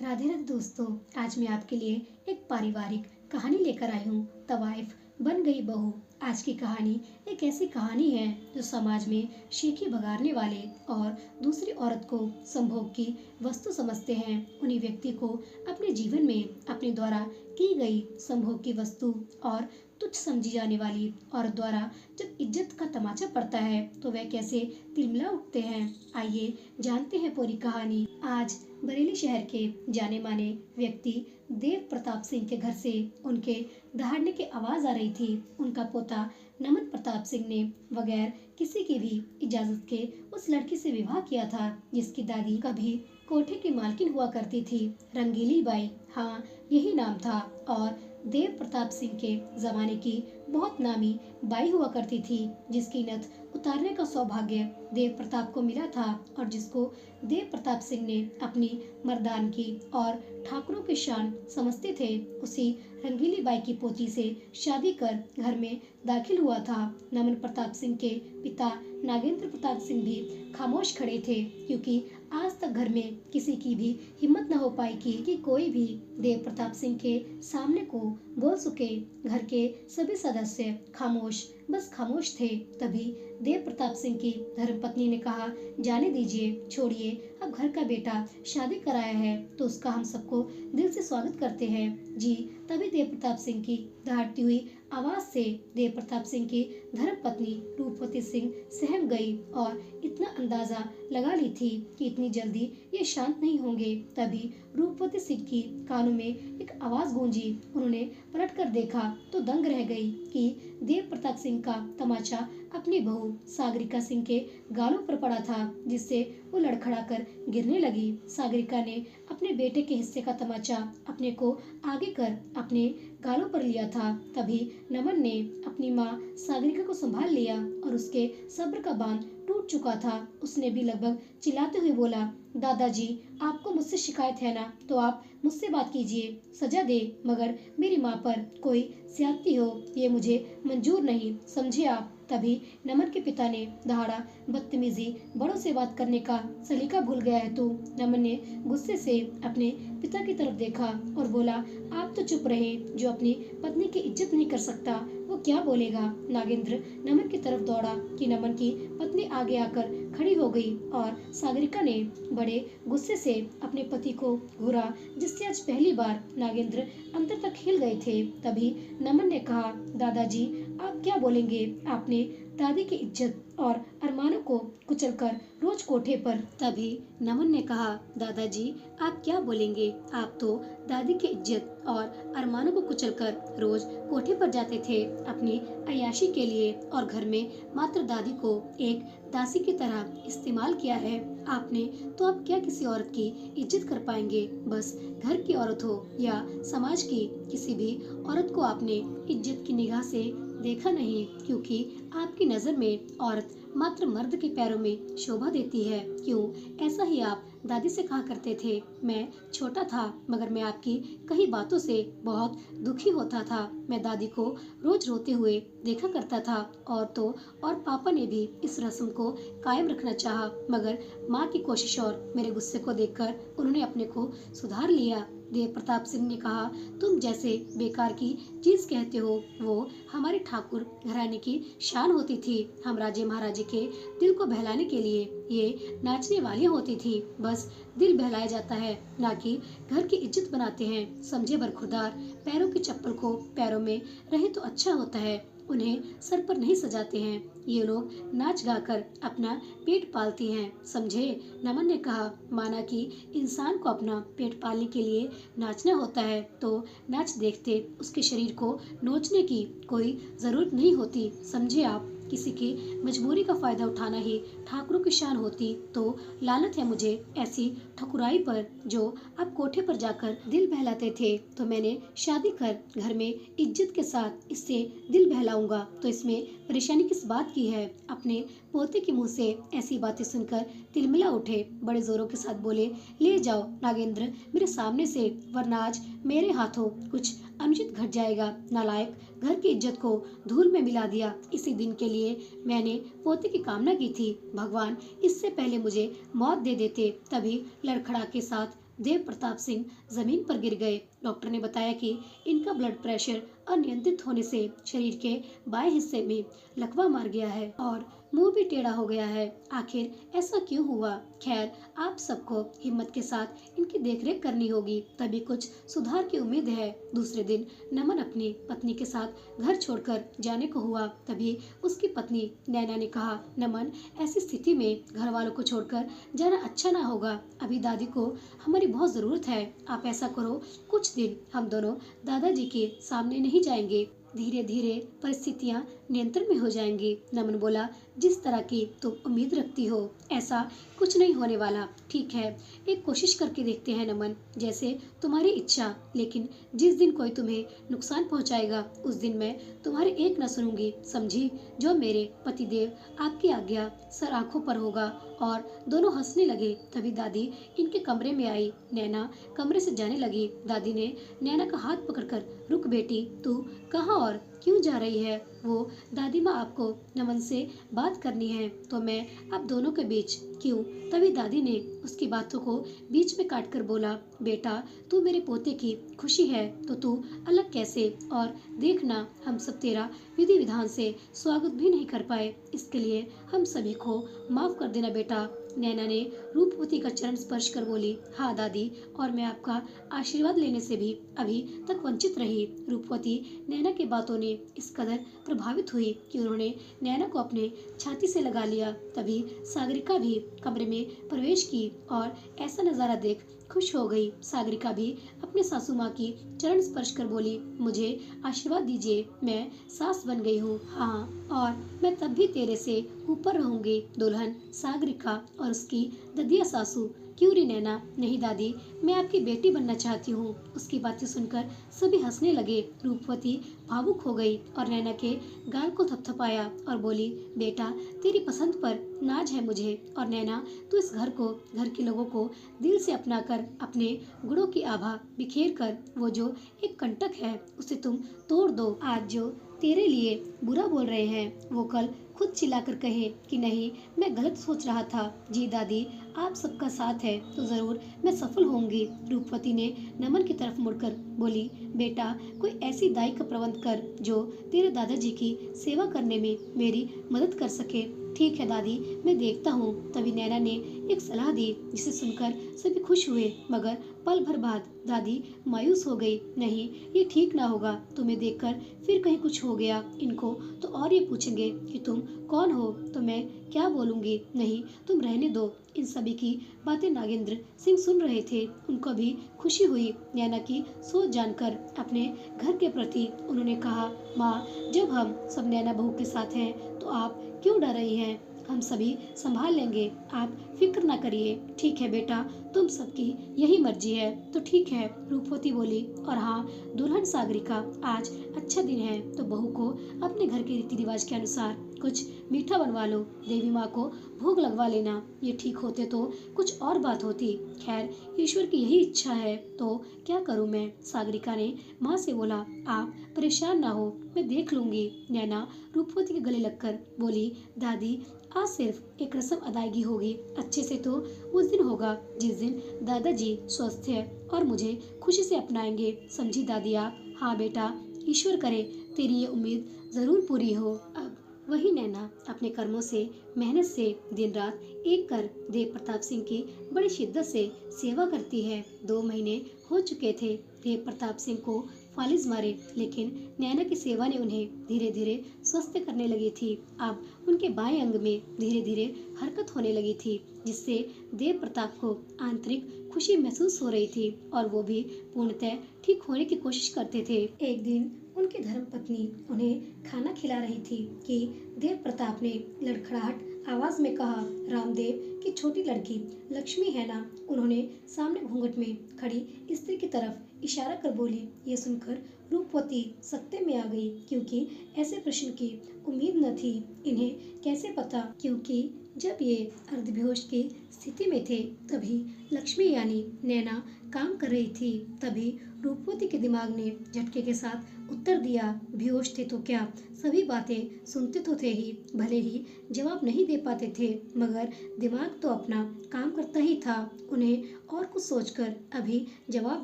राधे राधे दोस्तों। आज मैं आपके लिए एक पारिवारिक कहानी लेकर आई हूँ, तवाइफ बन गई बहू। आज की कहानी एक ऐसी कहानी है जो समाज में शेखी भगाड़ने वाले और दूसरी औरत को संभोग की वस्तु समझते हैं उन्हीं व्यक्ति को अपने जीवन में अपने द्वारा की गई संभोग की वस्तु और तुच्छ समझी जाने वाली औरत द्वारा जब इज्जत का तमाचा पड़ता है तो वह कैसे तिलमिला उठते हैं। आइए जानते हैं पूरी कहानी। आज बरेली शहर के जाने माने व्यक्ति देव प्रताप सिंह के घर से उनके दहाड़ने की आवाज आ रही थी। उनका पोता नमन प्रताप सिंह ने बगैर किसी की भी इजाजत के उस लड़की से विवाह किया था जिसकी दादी कभी कोठे की मालकिन हुआ करती थी। रंगीली बाई, हाँ यही नाम था, और देव प्रताप सिंह के जमाने की बहुत नामी बाई हुआ करती थी जिसकी नथ उतारने का सौभाग्य देव प्रताप को मिला था और जिसको देव प्रताप सिंह ने अपनी मर्दानगी और ठाकुरों की शान समझते थे। उसी रंगीली बाई की पोती से शादी कर घर में दाखिल हुआ था। नमन प्रताप सिंह के पिता नागेंद्र प्रताप सिंह भी खामोश खड़े थे क्योंकि आज तक घर में किसी की भी हिम्मत न हो पाई कि कोई भी देव प्रताप सिंह के सामने को बोल सके। घर के सभी सदस्य खामोश, बस खामोश थे। तभी देव प्रताप सिंह की धर्मपत्नी ने कहा, जाने दीजिए, छोड़िए, अब घर का बेटा शादी कराया है तो उसका हम सबको दिल से स्वागत करते हैं जी। तभी देव प्रताप सिंह की दहाड़ती हुई आवाज से देव प्रताप सिंह की धर्मपत्नी रूपवती सिंह सहम गई और इतना अंदाजा लगा ली थी कि इतनी जल्दी ये शांत नहीं होंगे। तभी रूपवती सिंह की कानों में एक आवाज गूंजी। उन्होंने पलट कर देखा तो दंग रह गई कि देव प्रताप सिंह का तमाचा अपनी बहू सागरिका सिंह के गालों पर पड़ा था जिससे वो लड़खड़ा कर गिरने लगी। सागरिका ने अपने बेटे के हिस्से का तमाचा अपने को आगे कर अपने गालों पर लिया था। तभी नमन ने अपनी माँ सागरिका को संभाल लिया और उसके सब्र का बांध टूट चुका था। उसने भी लगभग चिल्लाते हुए बोला, दादाजी आपको मुझसे शिकायत है ना तो आप मुझसे बात कीजिए, सजा दे, मगर मेरी माँ पर कोई ज्यादती हो ये मुझे मंजूर नहीं, समझे आप। तभी नमन के पिता ने दहाड़ा, बदतमीजी, बड़ों से बात करने का सलीका भूल गया है तू। नमन ने गुस्से से अपने पिता की तरफ देखा और बोला, आप तो चुप रहे, जो अपनी पत्नी की इज्जत नहीं कर सकता वो क्या बोलेगा। नागेंद्र नमन की तरफ दौड़ा कि नमन की पत्नी आगे आकर खड़ी हो गई और सागरिका ने बड़े गुस्से से अपने पति को घूरा जिससे आज पहली बार नागेंद्र अंदर तक हिल गए थे। तभी नमन ने कहा, दादाजी आप क्या बोलेंगे, आपने दादी की इज्जत और अरमानों को कुचलकर रोज कोठे पर। तभी नमन ने कहा, दादाजी आप क्या बोलेंगे, आप तो दादी की इज्जत और अरमानों को कुचलकर रोज कोठे पर जाते थे अपनी अय्याशी के लिए और घर में मात्र दादी को एक दासी की तरह इस्तेमाल किया है आपने, तो अब क्या किसी औरत की इज्जत कर पाएंगे। बस घर की औरत हो या समाज की किसी भी औरत को आपने इज्जत की निगाह से देखा नहीं क्योंकि आपकी नजर में औरत मात्र मर्द के पैरों में शोभा देती है। क्यों, ऐसा ही आप दादी से कहा करते थे। मैं छोटा था मगर मैं आपकी कई बातों से बहुत दुखी होता था। मैं दादी को रोज रोते हुए देखा करता था और तो और पापा ने भी इस रस्म को कायम रखना चाहा मगर माँ की कोशिश और मेरे गुस्से को देखकर उन्होंने अपने को सुधार लिया। देव प्रताप सिंह ने कहा, तुम जैसे बेकार की चीज कहते हो वो हमारे ठाकुर घराने की शान होती थी। हम राजे महाराजे के दिल को बहलाने के लिए ये नाचने वाली होती थी। बस दिल बहलाया जाता है ना कि घर की इज्जत बनाते हैं, समझे बरखुरदार। पैरों की चप्पल को पैरों में रहे तो अच्छा होता है, उन्हें सर पर नहीं सजाते हैं। ये लोग नाच गाकर अपना पेट पालती हैं, समझे। नमन ने कहा, माना कि इंसान को अपना पेट पालने के लिए नाचना होता है तो नाच देखते उसके शरीर को नोचने की कोई जरूरत नहीं होती, समझे आप। किसी की मजबूरी का फायदा उठाना ही ठाकुरों की शान होती तो लानत है मुझे ऐसी ठकुराई पर। जो आप कोठे पर जाकर दिल बहलाते थे तो मैंने शादी कर घर में इज्जत के साथ इससे दिल बहलाऊंगा तो इसमें परेशानी किस बात की है। अपने पोते के मुंह से ऐसी बातें सुनकर तिलमिला उठे, बड़े जोरों के साथ बोले, ले जाओ नागेंद्र मेरे सामने से, वरना आज मेरे हाथों कुछ अनुचित घट जाएगा। नालायक, घर की इज्जत को धूल में मिला दिया। इसी दिन के लिए मैंने पोते की कामना की थी, भगवान इससे पहले मुझे मौत दे देते। तभी लड़खड़ा के साथ देव प्रताप सिंह जमीन पर गिर गए। डॉक्टर ने बताया कि इनका ब्लड प्रेशर अनियंत्रित होने से शरीर के बाएं हिस्से में लकवा मार गया है और मुंह भी टेढ़ा हो गया है। आखिर ऐसा क्यों हुआ? खैर, आप सबको हिम्मत के साथ इनकी देखरेख करनी होगी, तभी कुछ सुधार की उम्मीद है। दूसरे दिन नमन अपनी पत्नी के साथ घर छोड़कर जाने को हुआ। तभी उसकी पत्नी नैना ने कहा, नमन, ऐसी स्थिति में घर वालों को छोड़कर जाना अच्छा ना होगा। अभी दादी को हमारी बहुत जरूरत है। आप ऐसा करो, कुछ दिन हम दोनों दादाजी के सामने नहीं जाएंगे। धीरे धीरे परिस्थितियां नियंत्रण में हो जाएंगी। नमन बोला, जिस तरह की तुम उम्मीद रखती हो ऐसा कुछ नहीं होने वाला। ठीक है, एक कोशिश करके देखते हैं नमन, जैसे तुम्हारी इच्छा। लेकिन जिस दिन कोई तुम्हें नुकसान पहुंचाएगा उस दिन मैं तुम्हारी एक न सुनूंगी, समझी? जो मेरे पतिदेव आपकी आज्ञा सर आंखों पर होगा। और दोनों हंसने लगे। तभी दादी इनके कमरे में आई। नैना कमरे से जाने लगी। दादी ने नैना का हाथ पकड़कर, रुक बेटी, तू कहाँ और क्यों जा रही है? वो दादी माँ, आपको नमन से बात करनी है। तो मैं आप दोनों के बीच क्यों? तभी दादी ने उसकी बातों को बीच में काटकर बोला, बेटा, तू मेरे पोते की खुशी है तो तू अलग कैसे? और देखना, हम सब तेरा विधि विधान से स्वागत भी नहीं कर पाए। इसके लिए हम सभी को माफ कर देना बेटा। नैना ने रूपवती का चरण स्पर्श कर बोली, हाँ दादी, और मैं आपका आशीर्वाद लेने से भी अभी तक वंचित रही। रूपवती नैना की बातों ने इस कदर प्रभावित हुई कि उन्होंने नैना को अपने छाती से लगा लिया। तभी सागरिका भी कमरे में प्रवेश की और ऐसा नजारा देख खुश हो गई। सागरिका भी अपने सासू माँ की चरण स्पर्श कर बोली, मुझे आशीर्वाद दीजिए, मैं सास बन गई हूँ। हाँ, और मैं तब भी तेरे से ऊपर रहूंगी। दुल्हन सागरिका और उसकी ददिया सासू, क्यों रे नैना? नहीं दादी, मैं आपकी बेटी बनना चाहती हूँ। उसकी बातें सुनकर सभी हंसने लगे। रूपवती भावुक हो गई और नैना के गाल को थपथपाया और बोली, बेटा, तेरी पसंद पर नाज है मुझे। और नैना, तू इस घर को, घर के लोगों को दिल से अपना कर अपने गुणों की आभा बिखेर कर वो जो एक कंटक है उसे तुम तोड़ दो। आज जो तेरे लिए बुरा बोल रहे हैं वो कल खुद चिल्लाकर कहे कि नहीं, मैं गलत सोच रहा था। जी दादी, आप सबका साथ है तो जरूर मैं सफल होंगी। रूपवती ने नमन की तरफ मुड़कर बोली, बेटा, कोई ऐसी दाई का प्रबंध कर जो तेरे दादाजी की सेवा करने में मेरी मदद कर सके। ठीक है दादी, मैं देखता हूँ। तभी नैना ने एक सलाह दी जिसे सुनकर सभी खुश हुए, मगर पल भर बाद दादी मायूस हो गई। नहीं, ये ठीक ना होगा। तुम्हें देखकर फिर कहीं कुछ हो गया इनको तो और ये पूछेंगे कि तुम कौन हो, तो मैं क्या बोलूंगी? नहीं, तुम रहने दो। इन सभी की बातें नागेंद्र सिंह सुन रहे थे। उनको भी खुशी हुई नैना की सोच जानकर। अपने घर के प्रति उन्होंने कहा, माँ, जब हम सब नैना बहू के साथ हैं तो आप क्यों डर रही हैं? हम सभी संभाल लेंगे, आप फिक्र ना करिए। ठीक है बेटा, तुम सबकी यही मर्जी है तो ठीक है, रूपवती बोली। और हाँ दुल्हन सागरिका, आज अच्छा दिन है तो बहू को अपने घर के रीति रिवाज के अनुसार कुछ मीठा बनवा लो। देवी माँ को भोग लगवा लेना। ये ठीक होते तो कुछ और बात होती। खैर, ईश्वर की यही इच्छा है तो क्या करूँ मैं? सागरिका ने माँ से बोला, आप परेशान ना हो, मैं देख लूंगी। नैना रूपवती के गले लगकर बोली, दादी, आज सिर्फ एक रस्म अदायगी होगी। अच्छे से तो उस दिन होगा जिस दिन दादाजी स्वस्थ है और मुझे खुशी से अपनाएंगे। समझी दादी आप? हाँ बेटा, ईश्वर करे तेरी ये उम्मीद जरूर पूरी हो। अब वही नैना अपने कर्मों से, मेहनत से दिन रात एक कर देव प्रताप सिंह की बड़ी शिद्दत से सेवा करती है। 2 महीने हो चुके थे देव प्रताप सिंह को फालिज मारे, लेकिन नैना की सेवा ने उन्हें धीरे धीरे स्वस्थ करने लगी थी। अब उनके बाएं अंग में धीरे धीरे हरकत होने लगी थी, जिससे देव प्रताप को आंतरिक खुशी महसूस हो रही थी और वो भी पूर्णतः ठीक होने की कोशिश करते थे। एक दिन उनकी धर्मपत्नी उन्हें खाना खिला रही थी कि देव प्रताप ने लड़खड़ाहट आवाज में कहा, रामदेव की छोटी लड़की लक्ष्मी है ना? उन्होंने सामने घूंघट में खड़ी स्त्री की तरफ इशारा कर बोली। ये सुनकर रूपवती सकते में आ गई, क्योंकि ऐसे प्रश्न की उम्मीद न थी। इन्हें कैसे पता? क्योंकि जब ये अर्धबेहोश की स्थिति में थे तभी लक्ष्मी यानी नैना काम कर रही थी। तभी रूपवती के दिमाग ने झटके के साथ उत्तर दिया, बेहोश थे तो क्या? सभी बातें सुनते तो थे ही, भले ही जवाब नहीं दे पाते थे, मगर दिमाग तो अपना काम करता ही था। उन्हें और कुछ सोचकर अभी जवाब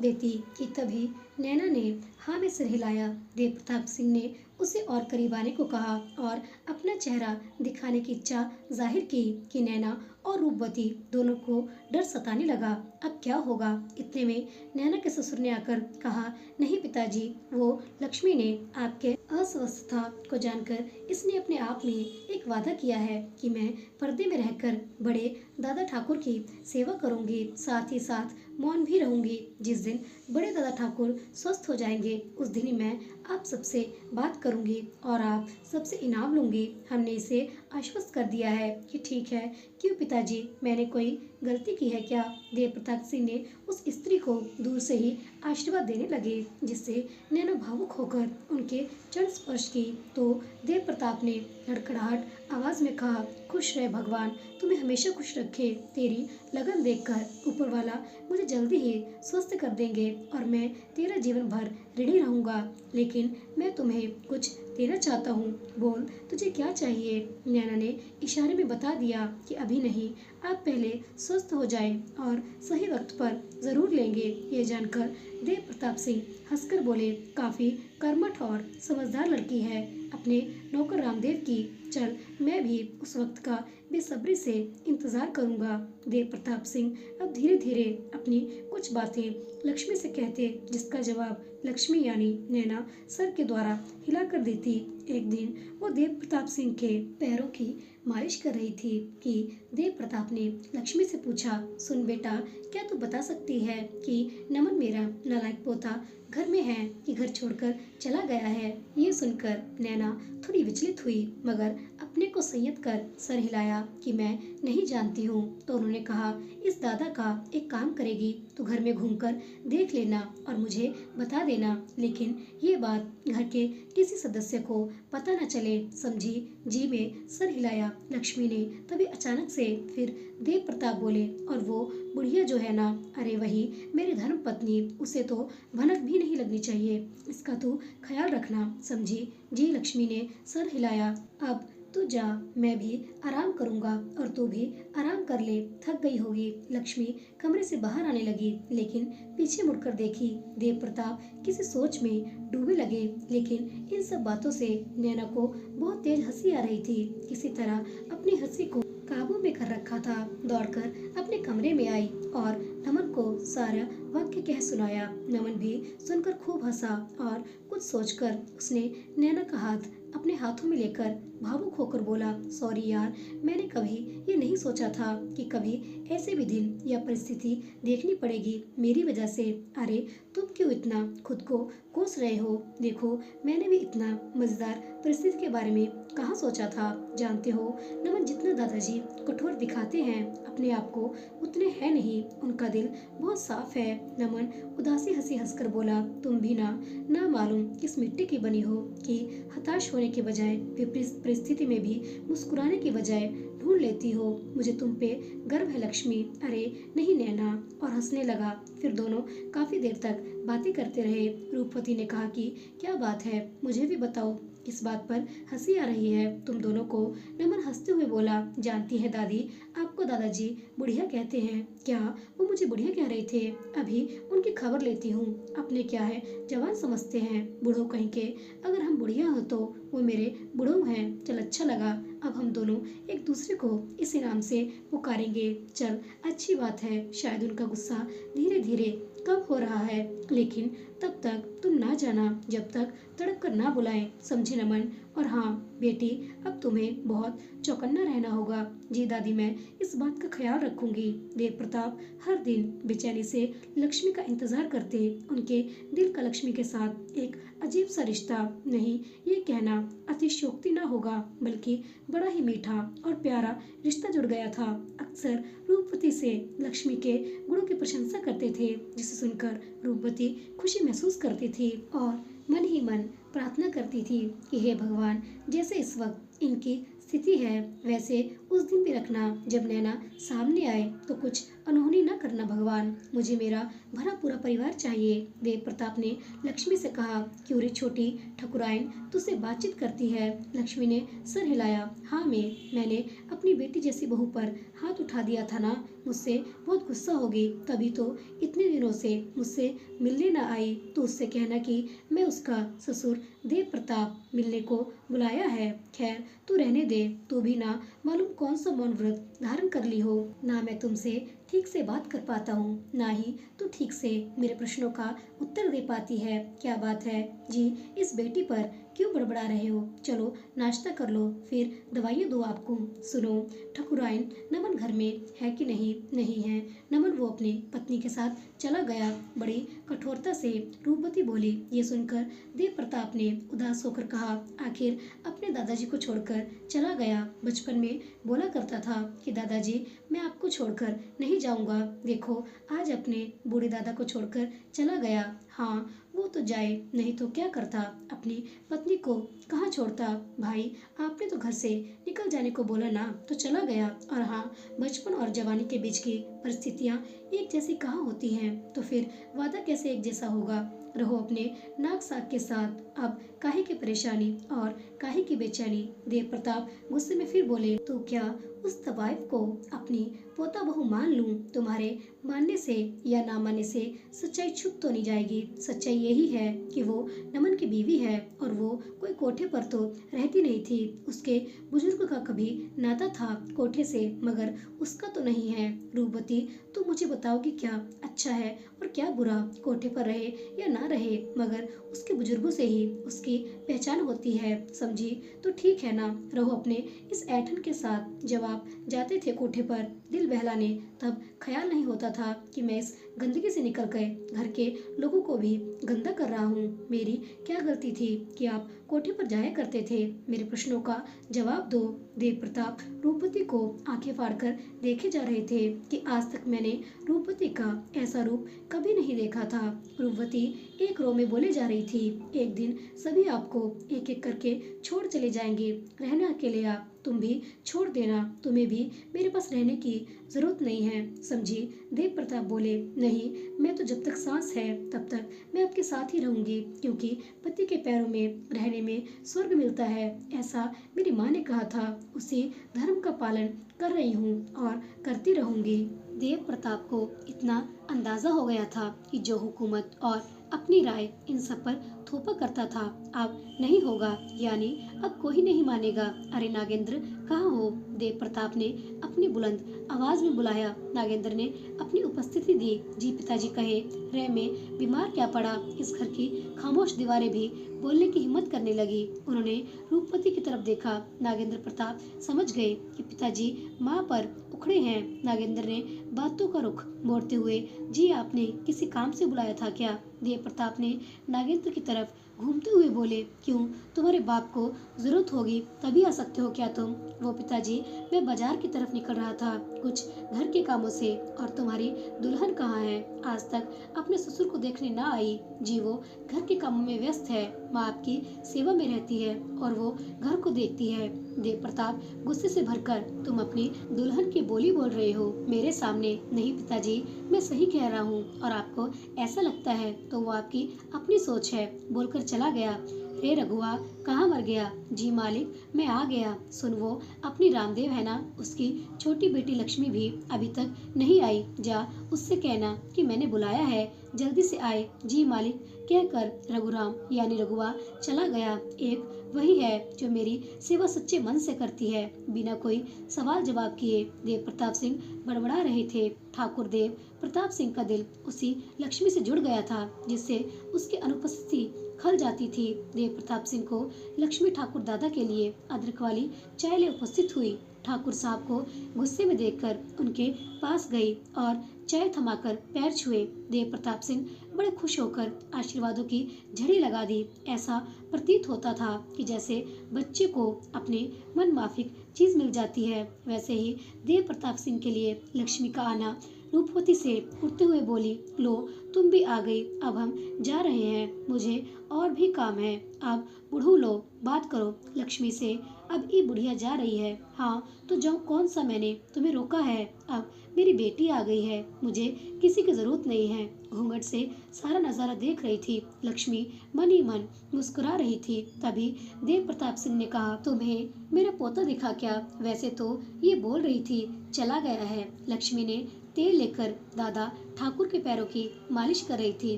देती कि तभी नैना ने हाँ में सिर हिलाया। देव प्रताप सिंह ने उसे और करीब आने को कहा और अपना चेहरा दिखाने की इच्छा जाहिर की कि नैना और रूपवती दोनों को डर सताने लगा। अब क्या होगा? इतने में नैना के ससुर ने आकर कहा, नहीं पिताजी, वो लक्ष्मी ने आपके अस्वस्थता को जानकर इसने अपने आप में एक वादा किया है कि मैं पर्दे में रहकर बड़े दादा ठाकुर की सेवा करूंगी, साथ ही साथ मौन भी रहूंगी। जिस दिन बड़े दादा ठाकुर स्वस्थ हो जाएंगे उस दिन ही मैं आप सबसे बात करूंगी और आप सबसे इनाम लूंगी। हमने इसे आश्वस्त कर दिया है कि ठीक है। क्यों पिताजी, मैंने कोई गलती की है क्या? देव प्रताप सिंह ने उस स्त्री को दूर से ही आशीर्वाद देने लगे, जिससे नैना भावुक होकर उनके चरण स्पर्श की तो देव प्रताप ने हड़खड़ाहट आवाज में कहा, खुश रहे भगवान, तुम्हें हमेशा खुश रखे। तेरी लगन देखकर ऊपर वाला मुझे जल्दी ही स्वस्थ कर देंगे और मैं तेरा जीवन भर ऋणी रहूंगा। लेकिन मैं तुम्हें कुछ देना चाहता हूँ, बोल तुझे क्या चाहिए? नैना ने इशारे में बता दिया कि अभी नहीं, आप पहले स्वस्थ हो जाएं और सही वक्त पर जरूर लेंगे। ये जानकर देव प्रताप सिंह हंसकर बोले, काफी कर्मठ और समझदार लड़की है अपने नौकर रामदेव की। चल, मैं भी उस वक्त का बेसब्री से इंतजार करूंगा। देव प्रताप सिंह अब धीरे धीरे अपनी कुछ बातें लक्ष्मी से कहते, जिसका जवाब लक्ष्मी यानी नैना सर के द्वारा हिला कर देती। एक दिन वो देव प्रताप सिंह के पैरों की मालिश कर रही थी कि देव प्रताप ने लक्ष्मी से पूछा, सुन बेटा, क्या तू बता सकती है कि नमन मेरा नालायक पोता घर में है कि घर छोड़कर चला गया है? ये सुनकर नैना थोड़ी विचलित हुई, मगर अपने को संयत कर सर हिलाया कि मैं नहीं जानती हूँ। तो उन्होंने कहा, इस दादा का एक काम करेगी, तू घर में घूमकर देख लेना और मुझे बता देना, लेकिन ये बात घर के किसी सदस्य को पता न चले, समझी? जी में सर हिलाया लक्ष्मी ने। तभी अचानक से फिर देव प्रताप बोले, और वो बुढ़िया जो है ना, अरे वही मेरी धर्म पत्नी, उसे तो भनक भी नहीं लगनी चाहिए, इसका तू ख्याल रखना, समझी? जी लक्ष्मी ने सर हिलाया। अब तू जा, मैं भी आराम करूंगा और तू भी आराम कर ले, थक गई होगी। लक्ष्मी कमरे से बाहर आने लगी, लेकिन पीछे मुड़कर देखी। देव प्रताप किसी सोच में डूबे लगे, लेकिन इन सब बातों से नैना को बहुत तेज हंसी आ रही थी। किसी तरह अपनी हंसी को काबू में कर रखा था। दौड़कर अपने कमरे में आई और नमन को सारा वाक्य कह सुनाया। नमन भी सुनकर खूब हंसा और कुछ सोचकर उसने नैना का हाथ अपने हाथों में लेकर भावुक होकर बोला, सॉरी यार, मैंने कभी ये नहीं सोचा था कि कभी ऐसे भी दिन या परिस्थिति देखनी पड़ेगी मेरी वजह से। अरे तुम क्यों इतना खुद को कोस रहे हो? देखो, मैंने भी इतना मजेदार परिस्थिति के बारे में कहाँ सोचा था। जानते हो, नमन जितना दादाजी कठोर दिखाते हैं अपने आप को, उतने हैं नहीं, उनका दिल बहुत साफ है। नमन उदासी हंसी हंसकर बोला, तुम भी ना मालूम किस मिट्टी की बनी हो कि हताश होने के बजाय, विपरीत परिस्थिति में भी मुस्कुराने की बजाय ढूंढ लेती हो। मुझे तुम पे गर्व है लक्ष्मी। अरे नहीं नैना, और हंसने लगा। फिर दोनों काफी देर तक बातें करते रहे। रूपवती ने कहा कि क्या बात है, मुझे भी बताओ, किस बात पर हंसी आ रही है तुम दोनों को? नमन हंसते हुए बोला, जानती है दादी, आपको दादाजी बुढ़िया कहते हैं। क्या वो मुझे बुढ़िया कह रहे थे? अभी उनकी खबर लेती हूँ। अपने क्या है, जवान समझते हैं, बूढ़ों कहीं के। अगर हम बुढ़िया हो तो वो मेरे बूढ़ों हैं। चल, अच्छा लगा, अब हम दोनों एक दूसरे को इस नाम से पुकारेंगे। चल, अच्छी बात है। शायद उनका गुस्सा धीरे धीरे कम हो रहा है, लेकिन तब तक तुम ना जाना जब तक तड़प कर ना बुलाएं, समझे नमन? और हाँ बेटी, अब तुम्हें बहुत चौकन्ना रहना होगा। जी दादी, मैं इस बात का ख्याल रखूंगी। देव प्रताप हर दिन बेचैनी से लक्ष्मी का इंतजार करते। उनके दिल का लक्ष्मी के साथ एक अजीब सा रिश्ता, नहीं ये कहना अतिशयोक्ति ना होगा, बल्कि बड़ा ही मीठा और प्यारा रिश्ता जुड़ गया था। अक्सर रूपवती से लक्ष्मी के गुणों की प्रशंसा करते थे, जिसे सुनकर रूपवती खुशी महसूस करती थी और मन ही मन प्रार्थना करती थी कि हे भगवान, जैसे इस वक्त इनकी स्थिति है वैसे उस दिन भी रखना जब नैना सामने आए तो कुछ अनहोनी न करना भगवान। मुझे मेरा भरा पूरा परिवार चाहिए। देव प्रताप ने लक्ष्मी से कहा। क्यों रे छोटी ठकुराइन, तुझसे बातचीत करती है? लक्ष्मी ने सर हिलाया। हाँ मैंने अपनी बेटी जैसी बहू पर हाथ उठा दिया था ना, मुझसे बहुत गुस्सा होगी, तभी तो इतने दिनों से मुझसे मिलने न आई। तो उससे कहना कि मैं उसका ससुर देव प्रताप मिलने को बुलाया है। खैर तू रहने दे, तू भी ना मालूम कौन सा मौन व्रत धारण कर ली हो। ना मैं तुमसे ठीक से बात कर पाता हूँ, ना ही तू ठीक से मेरे प्रश्नों का उत्तर दे पाती है। क्या बात है जी, इस बेटी पर क्यों बड़बड़ा रहे हो? चलो नाश्ता कर लो, फिर दवाइयाँ दो आपको। सुनो ठकुराइन, नमन घर में है कि नहीं? नहीं है नमन, वो अपनी पत्नी के साथ चला गया। बड़ी कठोरता से रूपवती बोली। ये सुनकर देव प्रताप ने उदास होकर कहा। आखिर अपने दादाजी को छोड़कर चला गया। बचपन में बोला करता था कि दादाजी मैं आपको छोड़कर नहीं जाऊंगा। देखो आज अपने बूढ़े दादा को छोड़कर चला गया। हाँ वो तो जाए, नहीं तो क्या करता, अपनी पत्नी को कहाँ छोड़ता? भाई आपने तो घर से निकल जाने को बोला ना, तो चला गया। और हाँ, बचपन और जवानी के बीच की परिस्थितियाँ एक जैसी कहाँ होती हैं, तो फिर वादा कैसे एक जैसा होगा? रहो अपने नाक साग के साथ। अब काहे की परेशानी और काहे की बेचैनी? देव प्रताप गुस्से में फिर बोले। तो क्या उस तवाइफ को अपनी पोता बहू मान लूं? तुम्हारे मानने से या ना मानने से सच्चाई छुप तो नहीं जाएगी। सच्चाई यही है कि वो नमन की बीवी है और वो कोई कोठे पर तो रहती नहीं थी। उसके बुजुर्ग का कभी नाता था कोठे से, मगर उसका तो नहीं है। रूपवती तुम मुझे बताओगी क्या अच्छा है और क्या बुरा? कोठे पर रहे या ना रहे, मगर उसके बुजुर्गों से ही उसकी पहचान होती है। समझी तो ठीक है ना? रहो अपने इस ऐठन के साथ। जब आप जाते थे कोठे पर दिल बहलाने, तब ख्याल नहीं होता था कि मैं इस गंदगी से निकल कर घर के लोगों को भी गंदा कर रहा हूँ। मेरी क्या गलती थी कि आप कोठे पर जाया करते थे? मेरे प्रश्नों का जवाब दो। देव प्रताप रूपवती को आंखें फाड़कर देखे जा रहे थे कि आज तक मैंने रूपवती का ऐसा रूप कभी नहीं देखा था। रूपवती एक रो में बोले जा रही थी। एक दिन सभी आपको एक एक करके छोड़ चले जाएंगे, रहना अकेले आप। तुम भी छोड़ देना, तुम्हें भी मेरे पास रहने की जरूरत नहीं है। समझी? देव प्रताप बोले। नहीं, मैं तो जब तक सांस है तब तक मैं आपके साथ ही रहूंगी, क्योंकि पति के पैरों में रहने में स्वर्ग मिलता है, ऐसा मेरी माँ ने कहा था। उसी धर्म का पालन कर रही हूँ और करती रहूंगी। देव प्रताप को इतना अंदाजा हो गया था कि जो हुकूमत और अपनी राय इन सब पर थोपा करता था, अब नहीं होगा, यानी अब कोई नहीं मानेगा। अरे नागेंद्र कहाँ हो? देव प्रताप ने अपनी बुलंद आवाज में बुलाया। नागेंद्र ने अपनी उपस्थिति दी। जी पिताजी कहे, रे में बीमार क्या पड़ा? इस घर की खामोश दीवारें भी बोलने की हिम्मत करने लगी। उन्होंने रूपवती की तरफ देखा। नागेंद्र प्रताप समझ गए कि पिताजी माँ पर उखड़े हैं। नागेंद्र ने बातों का रुख मोड़ते हुए, जी आपने किसी काम से बुलाया था क्या? देव प्रताप ने नागेंद्र की तरफ घूमते हुए बोले। क्यों, तुम्हारे बाप को जरूरत होगी तभी आ सकते हो क्या तुम? वो पिताजी, मैं बाजार की तरफ निकल रहा था कुछ घर के कामों से। और तुम्हारी दुल्हन कहाँ है? आज तक अपने ससुर को देखने ना आई। जी वो घर के कामों में व्यस्त है, माँ आपकी सेवा में रहती है और वो घर को देखती है। देव प्रताप गुस्से से भरकर, तुम अपनी दुल्हन की बोली बोल रहे हो मेरे सामने? नहीं पिताजी, मैं सही कह रहा हूँ, और आपको ऐसा लगता है तो वो आपकी अपनी सोच है, बोलकर चला गया। रे रघुआ कहाँ मर गया? जी मालिक मैं आ गया। सुन, वो अपनी रामदेव है ना, उसकी छोटी बेटी लक्ष्मी भी अभी तक नहीं आई। जा उससे कहना कि मैंने बुलाया है, जल्दी से आए। जी मालिक कहकर रघुराम यानी रघुआ चला गया। एक वही है जो मेरी सेवा सच्चे मन से करती है, बिना कोई सवाल जवाब किए। देव प्रताप सिंह बड़बड़ा रहे थे। ठाकुर देव प्रताप सिंह का दिल उसी लक्ष्मी से जुड़ गया था जिससे उसकी अनुपस्थिति खल जाती थी। देव प्रताप सिंह को लक्ष्मी ठाकुर दादा के लिए अदरक वाली चाय ले उपस्थित हुई। ठाकुर साहब को गुस्से में देखकर उनके पास गई और चाय थमाकर पैर छुए। देव प्रताप सिंह बड़े खुश होकर आशीर्वादों की झड़ी लगा दी। ऐसा प्रतीत होता था कि जैसे बच्चे को अपने मन माफिक चीज मिल जाती है। वैसे ही देव प्रताप सिंह के लिए लक्ष्मी का आना रूपवती से उठते हुए बोली, लो तुम भी आ गई, अब हम जा रहे हैं, मुझे और भी काम है। अब बुढ़ू लो बात करो लक्ष्मी से, अब ये बुढ़िया जा रही है। हाँ तो जाओ, कौन सा मैंने तुम्हें रोका है। अब मेरी बेटी आ गई है, मुझे किसी की जरूरत नहीं है। घूंघट से सारा नजारा देख रही थी लक्ष्मी, मन ही मन मुस्कुरा रही थी। तभी देव प्रताप सिंह ने कहा, तुम्हें मेरा पोता दिखा क्या? वैसे तो ये बोल रही थी चला गया है। लक्ष्मी ने तेल लेकर दादा ठाकुर के पैरों की मालिश कर रही थी।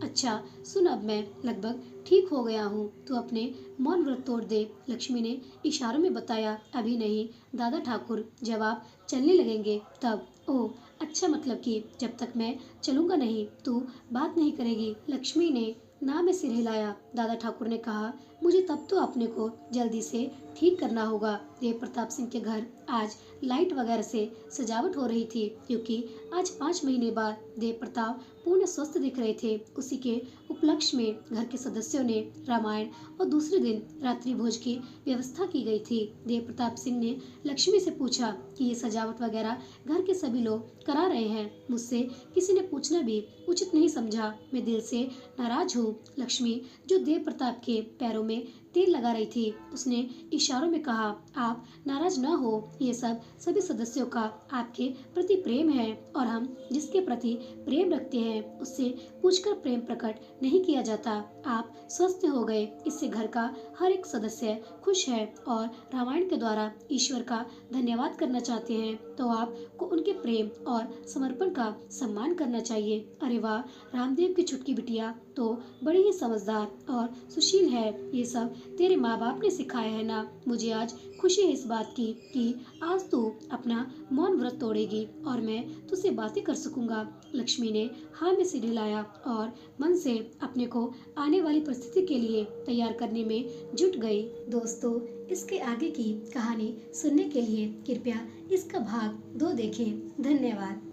अच्छा सुन, अब मैं लगभग ठीक हो गया हूँ, तू अपने मौन व्रत तोड़ दे। लक्ष्मी ने इशारों में बताया, अभी नहीं दादा ठाकुर, जब आप चलने लगेंगे तब। ओह अच्छा, मतलब कि जब तक मैं चलूंगा नहीं तू बात नहीं करेगी? लक्ष्मी ने ना में सिर हिलाया। दादा ठाकुर ने कहा, मुझे तब तो अपने को जल्दी से ठीक करना होगा। देव प्रताप सिंह के घर आज लाइट वगैरह से सजावट हो रही थी, क्योंकि आज 5 महीने बाद देव प्रताप पूर्ण स्वस्थ दिख रहे थे। उसी के उपलक्ष्य में घर के सदस्यों ने रामायण और दूसरे दिन रात्रि भोज की व्यवस्था की गई थी। देव प्रताप सिंह ने लक्ष्मी से पूछा कि ये सजावट वगैरह घर के सभी लोग करा रहे हैं, मुझसे किसी ने पूछना भी उचित नहीं समझा। मैं दिल से नाराज हूँ। लक्ष्मी, जो देव प्रताप के पैरों में तेल लगा रही थी, उसने इशारों में कहा, आप नाराज न हो, ये सब सभी सदस्यों का आपके प्रति प्रेम है, और हम जिसके प्रति प्रेम रखते हैं उससे पूछकर प्रेम प्रकट नहीं किया जाता। आप स्वस्थ हो गए, इससे घर का हर एक सदस्य खुश है और रामायण के द्वारा ईश्वर का धन्यवाद करना चाहते हैं, तो आपको उनके प्रेम और समर्पण का सम्मान करना चाहिए। अरे वाह, रामदेव की छुटकी बिटिया तो बड़ी ही समझदार और सुशील है। ये सब तेरे माँ बाप ने सिखाया है ना। मुझे आज खुशी है इस बात की कि आज तू अपना मौन व्रत तोड़ेगी और मैं तुझसे बातें कर सकूंगा। लक्ष्मी ने हाँ में सिर हिलाया और मन से अपने को आने वाली परिस्थिति के लिए तैयार करने में जुट गई। दोस्तों, इसके आगे की कहानी सुनने के लिए कृपया इसका भाग 2 देखें। धन्यवाद।